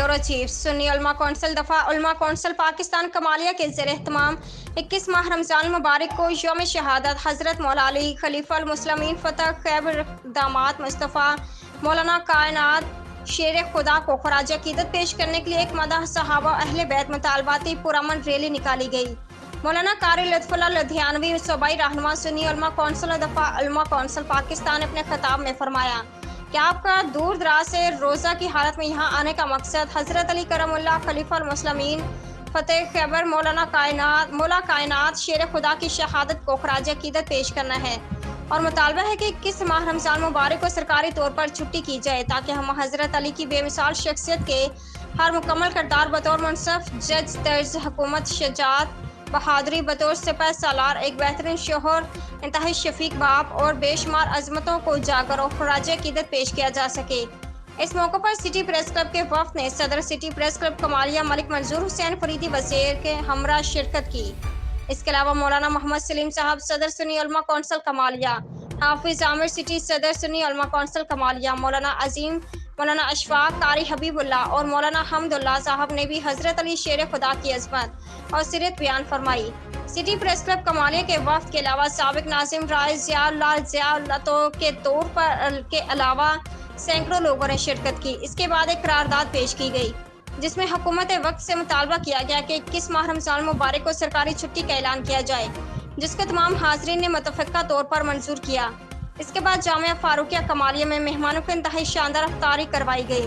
Bureau chief Sunni उलमा council दफा उलमा कौंसिल पाकिस्तान कमालिया के ज़ेर एहतमाम 21 माह रमज़ान मुबारक को यौम शहादत हज़रत मौला अली खलीफुल मुस्लिमीन फ़तह खैबर दामाद मुस्तफ़ा मौलाना कायनात शेर खुदा को खराज अकीदत पेश करने के लिए एक मदह सहाबा अहले बैत मुतालबाती पुरअमन रैली निकाली गई। मौलाना कारी लुत्फुल्लाह लुधियानवी सूबाई रहनुमा सुन्नी उलमा कौंसिल दफा उलमा कौंसिल पाकिस्तान ने अपने खिताब में फरमाया कि आपका दूर दराज से रोज़ा की हालत में यहाँ आने का मकसद हज़रत अली करमुल्लाह खलीफुल मुस्लिमीन फ़तेह खैबर मौला कायनात शेर खुदा की शहादत को खराज अकीदत पेश करना है और मुतालबा है कि 21 माह रमज़ान मुबारक को सरकारी तौर पर छुट्टी की जाए ताकि हम हज़रत अली की बेमिसाल शख्सियत के हर मुकम्मल किरदार बतौर मुनसफ जज तर्ज हुकूमत शजात बहादुरी बतौर सिपह सालार एक बेहतरीन शोहर इंतहाई शफीक बाप और बेशुमार अजमतों को उजागर और खराज अकीदत पेश किया जा सके। इस मौके पर सिटी प्रेस क्लब के वफ़द ने सदर city press club Kamalia Malik मंजूर हुसैन फरीदी वज़ीर के हमरा शिरकत की। इसके अलावा मौलाना मोहम्मद सलीम साहब सदर सुन्नी उलमा कौंसिल कमालिया, हाफिज आमिर सिटी सदर सुन्नी उलमा कौंसिल कमालिया, मौलाना अजीम, मौलाना अशफाक, कारी हबीबुल्लाह और मौलाना हमदुल्लाह साहब ने भी हज़रत अली शेर खुदा की अज़मत और सीरत बयान फरमाई। सिटी प्रेस क्लब कमालिया के वफ़द के अलावा साबिक नाज़िम राय ज़ियाउल्लाह के तौर पर के अलावा सैकड़ों लोगों ने शिरकत की। इसके बाद एक करारदाद पेश की गई जिसमें हुकूमत वक्त से मुतालबा किया गया कि 21 माह रमज़ान मुबारक को सरकारी छुट्टी का ऐलान किया जाए, जिसके तमाम हाज़रीन ने मुतफ़क्का तौर पर मंजूर किया। इसके बाद जामिया फारूकिया कमालिया में मेहमानों को इंतहाई शानदार अफ्तारी करवाई गई।